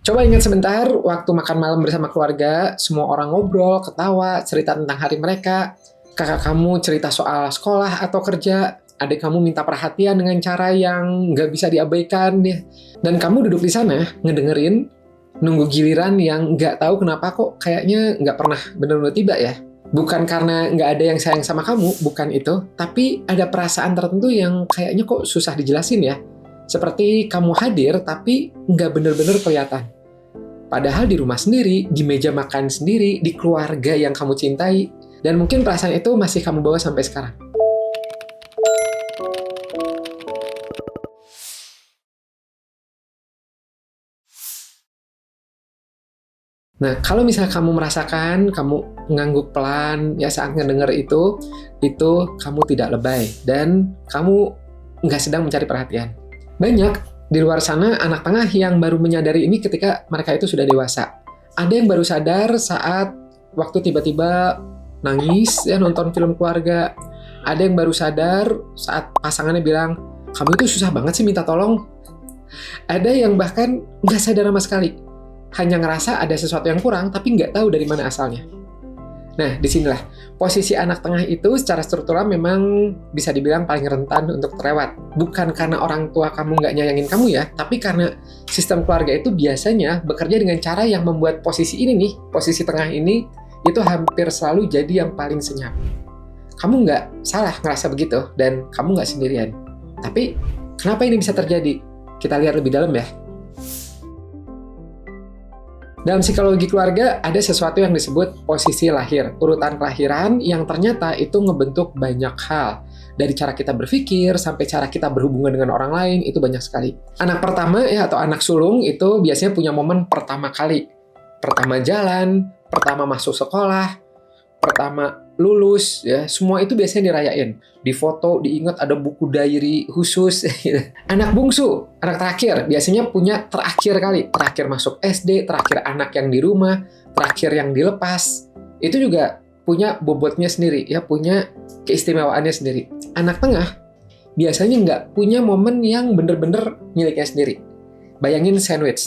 Coba ingat sebentar, waktu makan malam bersama keluarga, semua orang ngobrol, ketawa, cerita tentang hari mereka. Kakak kamu cerita soal sekolah atau kerja, adik kamu minta perhatian dengan cara yang nggak bisa diabaikan. Dan kamu duduk di sana, ngedengerin, nunggu giliran yang nggak tahu kenapa kok kayaknya nggak pernah benar-benar tiba ya. Bukan karena nggak ada yang sayang sama kamu, bukan itu. Tapi ada perasaan tertentu yang kayaknya kok susah dijelasin ya. Seperti kamu hadir, tapi nggak benar-benar kelihatan. Padahal di rumah sendiri, di meja makan sendiri, di keluarga yang kamu cintai, dan mungkin perasaan itu masih kamu bawa sampai sekarang. Nah, kalau misalnya kamu merasakan, kamu ngangguk pelan, ya saat ngedenger itu kamu tidak lebay, dan kamu nggak sedang mencari perhatian. Banyak di luar sana anak tengah yang baru menyadari ini ketika mereka itu sudah dewasa. Ada yang baru sadar saat waktu tiba-tiba nangis ya nonton film keluarga. Ada yang baru sadar saat pasangannya bilang, kamu itu susah banget sih minta tolong. Ada yang bahkan nggak sadar sama sekali. Hanya ngerasa ada sesuatu yang kurang tapi nggak tahu dari mana asalnya. Nah, disinilah posisi anak tengah itu secara struktural memang bisa dibilang paling rentan untuk terlewat. Bukan karena orang tua kamu nggak nyayangin kamu ya, tapi karena sistem keluarga itu biasanya bekerja dengan cara yang membuat posisi ini nih, posisi tengah ini, itu hampir selalu jadi yang paling senyap. Kamu nggak salah ngerasa begitu, dan kamu nggak sendirian. Tapi, kenapa ini bisa terjadi? Kita lihat lebih dalam ya. Dalam psikologi keluarga, ada sesuatu yang disebut posisi lahir, urutan kelahiran yang ternyata itu ngebentuk banyak hal. Dari cara kita berpikir, sampai cara kita berhubungan dengan orang lain, itu banyak sekali. Anak pertama ya atau anak sulung itu biasanya punya momen pertama kali. Pertama jalan, pertama masuk sekolah, pertama lulus, ya semua itu biasanya dirayain. Di foto, diingat ada buku diary khusus. Anak bungsu, anak terakhir, biasanya punya terakhir kali. Terakhir masuk SD, terakhir anak yang di rumah, terakhir yang dilepas. Itu juga punya bobotnya sendiri, ya punya keistimewaannya sendiri. Anak tengah, biasanya nggak punya momen yang bener-bener miliknya sendiri. Bayangin sandwich.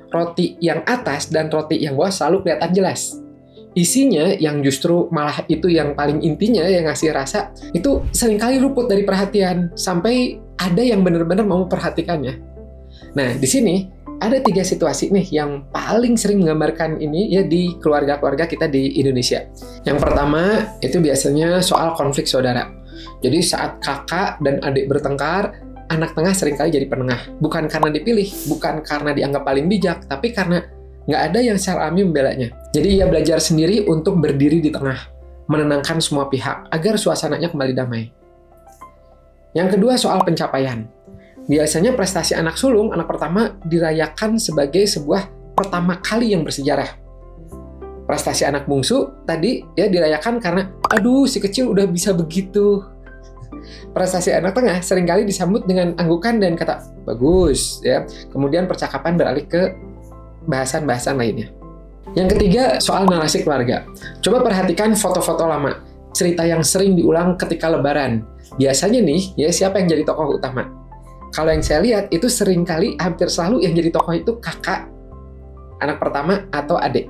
Roti yang atas dan roti yang bawah selalu kelihatan jelas. Isinya yang justru malah itu yang paling intinya yang ngasih rasa itu seringkali luput dari perhatian sampai ada yang benar-benar mau memperhatikannya. Nah, di sini ada 3 situasi nih yang paling sering menggambarkan ini ya di keluarga-keluarga kita di Indonesia. Yang pertama itu biasanya soal konflik saudara. Jadi saat kakak dan adik bertengkar, anak tengah seringkali jadi penengah. Bukan karena dipilih, bukan karena dianggap paling bijak, tapi karena nggak ada yang secara alami membelanya. Jadi ia belajar sendiri untuk berdiri di tengah, menenangkan semua pihak, agar suasananya kembali damai. Yang kedua soal pencapaian. Biasanya prestasi anak sulung, anak pertama, dirayakan sebagai sebuah pertama kali yang bersejarah. Prestasi anak bungsu, tadi ya dirayakan karena, aduh si kecil udah bisa begitu. Prestasi anak tengah seringkali disambut dengan anggukan dan kata, bagus. Ya. Kemudian percakapan beralih ke bahasan-bahasan lainnya. Yang ketiga, soal narasi keluarga. Coba perhatikan foto-foto lama, cerita yang sering diulang ketika lebaran. Biasanya nih, ya siapa yang jadi tokoh utama? Kalau yang saya lihat, itu seringkali hampir selalu yang jadi tokoh itu kakak, anak pertama, atau adik,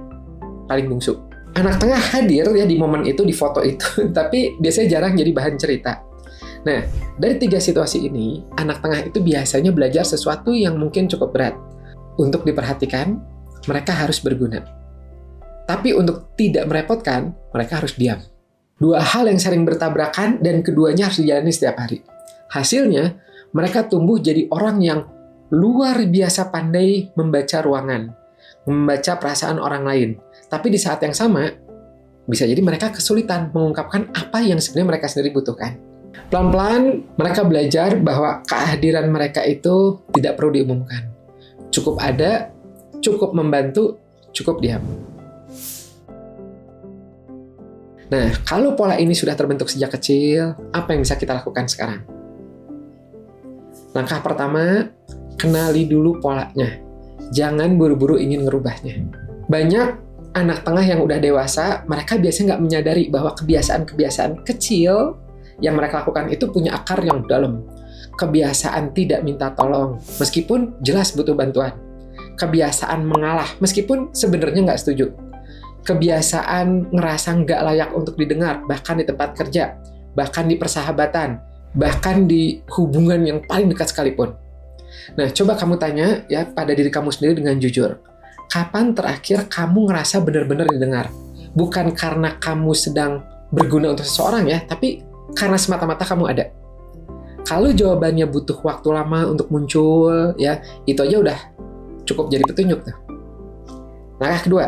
paling bungsu. Anak tengah hadir ya di momen itu, di foto itu, tapi biasanya jarang jadi bahan cerita. Nah, dari 3 situasi ini, anak tengah itu biasanya belajar sesuatu yang mungkin cukup berat. Untuk diperhatikan, mereka harus berguna. Tapi untuk tidak merepotkan, mereka harus diam. 2 hal yang sering bertabrakan dan keduanya harus dijalani setiap hari. Hasilnya, mereka tumbuh jadi orang yang luar biasa pandai membaca ruangan, membaca perasaan orang lain. Tapi di saat yang sama, bisa jadi mereka kesulitan mengungkapkan apa yang sebenarnya mereka sendiri butuhkan. Pelan-pelan, mereka belajar bahwa kehadiran mereka itu tidak perlu diumumkan. Cukup ada, cukup membantu, cukup diam. Nah, kalau pola ini sudah terbentuk sejak kecil, apa yang bisa kita lakukan sekarang? Langkah pertama, kenali dulu polanya. Jangan buru-buru ingin ngerubahnya. Banyak anak tengah yang udah dewasa, mereka biasanya nggak menyadari bahwa kebiasaan-kebiasaan kecil yang mereka lakukan itu punya akar yang dalam. Kebiasaan tidak minta tolong, meskipun jelas butuh bantuan. kebiasaan mengalah, meskipun sebenarnya nggak setuju, kebiasaan ngerasa nggak layak untuk didengar, bahkan di tempat kerja, bahkan di persahabatan, bahkan di hubungan yang paling dekat sekalipun. Nah, coba kamu tanya ya pada diri kamu sendiri dengan jujur. Kapan terakhir kamu ngerasa benar-benar didengar? Bukan karena kamu sedang berguna untuk seseorang ya, tapi karena semata-mata kamu ada. Kalau jawabannya butuh waktu lama untuk muncul, ya itu aja udah cukup jadi petunjuk tuh. Langkah kedua,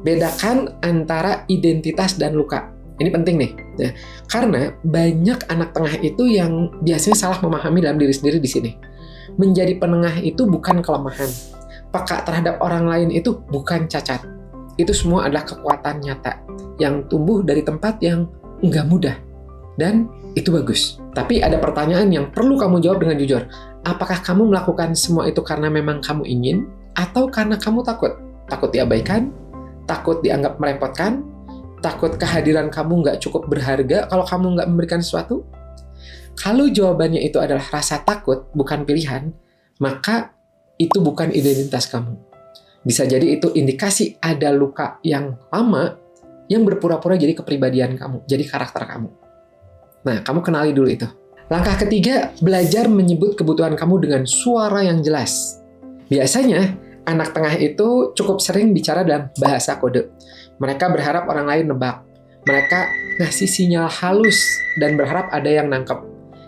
bedakan antara identitas dan luka. Ini penting nih, ya. Karena banyak anak tengah itu yang biasanya salah memahami dalam diri sendiri di sini. Menjadi penengah itu bukan kelemahan. Peka terhadap orang lain itu bukan cacat. Itu semua adalah kekuatan nyata yang tumbuh dari tempat yang nggak mudah. Dan itu bagus. Tapi ada pertanyaan yang perlu kamu jawab dengan jujur. Apakah kamu melakukan semua itu karena memang kamu ingin? Atau karena kamu takut? Takut diabaikan? Takut dianggap merepotkan? Takut kehadiran kamu nggak cukup berharga kalau kamu nggak memberikan sesuatu? Kalau jawabannya itu adalah rasa takut, bukan pilihan, maka itu bukan identitas kamu. Bisa jadi itu indikasi ada luka yang lama yang berpura-pura jadi kepribadian kamu, jadi karakter kamu. Nah, kamu kenali dulu itu. Langkah ketiga, belajar menyebut kebutuhan kamu dengan suara yang jelas. Biasanya, anak tengah itu cukup sering bicara dalam bahasa kode. Mereka berharap orang lain nebak. Mereka ngasih sinyal halus dan berharap ada yang nangkep.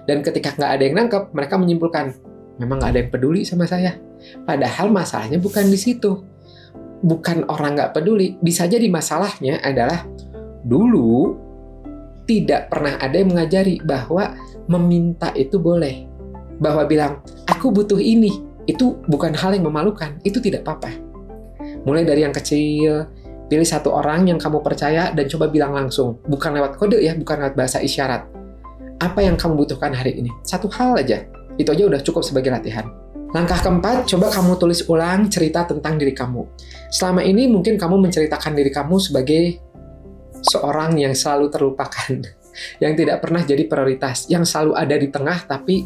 Dan ketika nggak ada yang nangkep, mereka menyimpulkan, memang nggak ada yang peduli sama saya. Padahal masalahnya bukan di situ. Bukan orang nggak peduli. Bisa jadi masalahnya adalah dulu tidak pernah ada yang mengajari bahwa meminta itu boleh. Bahwa bilang, aku butuh ini. Itu bukan hal yang memalukan. Itu tidak apa-apa. Mulai dari yang kecil, pilih satu orang yang kamu percaya dan coba bilang langsung. Bukan lewat kode ya, bukan lewat bahasa isyarat. Apa yang kamu butuhkan hari ini? Satu hal aja. Itu aja udah cukup sebagai latihan. Langkah keempat, coba kamu tulis ulang cerita tentang diri kamu. Selama ini mungkin kamu menceritakan diri kamu sebagai seorang yang selalu terlupakan, yang tidak pernah jadi prioritas, yang selalu ada di tengah tapi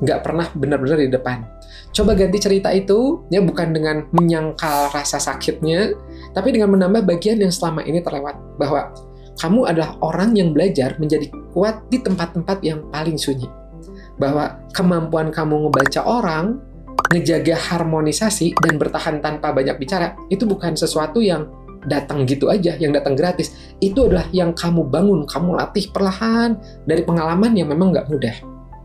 nggak pernah benar-benar di depan. Coba ganti cerita itu, ya bukan dengan menyangkal rasa sakitnya, tapi dengan menambah bagian yang selama ini terlewat, bahwa kamu adalah orang yang belajar menjadi kuat di tempat-tempat yang paling sunyi. Bahwa kemampuan kamu ngebaca orang, ngejaga harmonisasi, dan bertahan tanpa banyak bicara, itu bukan sesuatu yang datang gitu aja, yang datang gratis. Itu adalah yang kamu bangun, kamu latih perlahan dari pengalaman yang memang nggak mudah.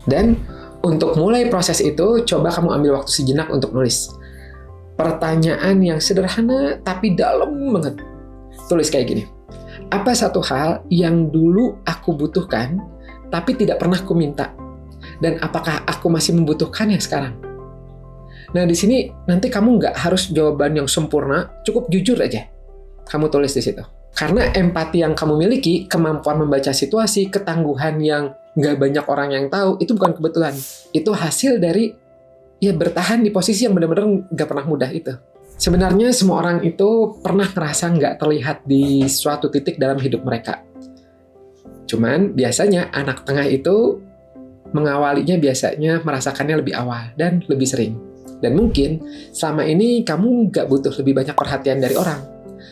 Dan untuk mulai proses itu, coba kamu ambil waktu sejenak untuk nulis. Pertanyaan yang sederhana tapi dalam banget. Tulis kayak gini. Apa satu hal yang dulu aku butuhkan tapi tidak pernah aku minta? Dan apakah aku masih membutuhkannya sekarang? Nah, di sini nanti kamu nggak harus jawaban yang sempurna, cukup jujur aja. Kamu tulis di situ. Karena empati yang kamu miliki, kemampuan membaca situasi, ketangguhan yang nggak banyak orang yang tahu, itu bukan kebetulan. Itu hasil dari ya bertahan di posisi yang benar-benar nggak pernah mudah itu. Sebenarnya semua orang itu pernah ngerasa nggak terlihat di suatu titik dalam hidup mereka. Cuman biasanya anak tengah itu mengawalinya biasanya merasakannya lebih awal dan lebih sering. Dan mungkin selama ini kamu nggak butuh lebih banyak perhatian dari orang.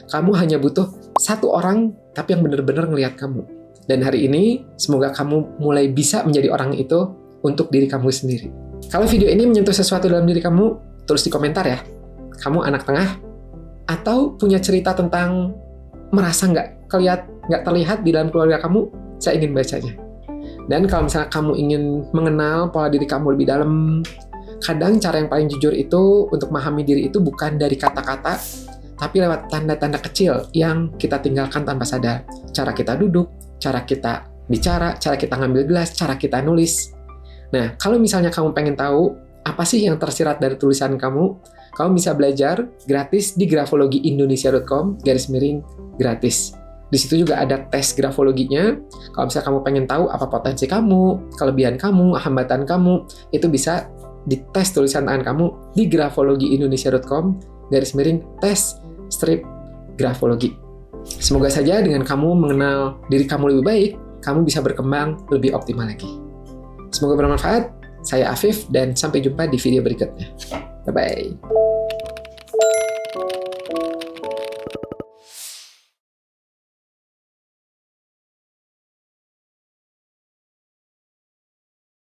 Kamu hanya butuh satu orang tapi yang benar-benar ngelihat kamu. Dan hari ini semoga kamu mulai bisa menjadi orang itu untuk diri kamu sendiri. Kalau video ini menyentuh sesuatu dalam diri kamu, tulis di komentar ya. Kamu anak tengah atau punya cerita tentang merasa nggak terlihat di dalam keluarga kamu, saya ingin bacanya. Dan kalau misalnya kamu ingin mengenal pola diri kamu lebih dalam, kadang cara yang paling jujur itu untuk memahami diri itu bukan dari kata-kata, tapi lewat tanda-tanda kecil yang kita tinggalkan tanpa sadar. Cara kita duduk, cara kita bicara, cara kita ngambil gelas, cara kita nulis. Nah, kalau misalnya kamu pengen tahu apa sih yang tersirat dari tulisan kamu bisa belajar gratis di grafologiindonesia.com/gratis. Di situ juga ada tes grafologinya. Kalau misalnya kamu pengen tahu apa potensi kamu, kelebihan kamu, hambatan kamu, itu bisa dites tulisan tangan kamu di grafologiindonesia.com/tes-grafologi. Semoga saja dengan kamu mengenal diri kamu lebih baik, kamu bisa berkembang lebih optimal lagi. Semoga bermanfaat. Saya Afif dan sampai jumpa di video berikutnya. Bye-bye.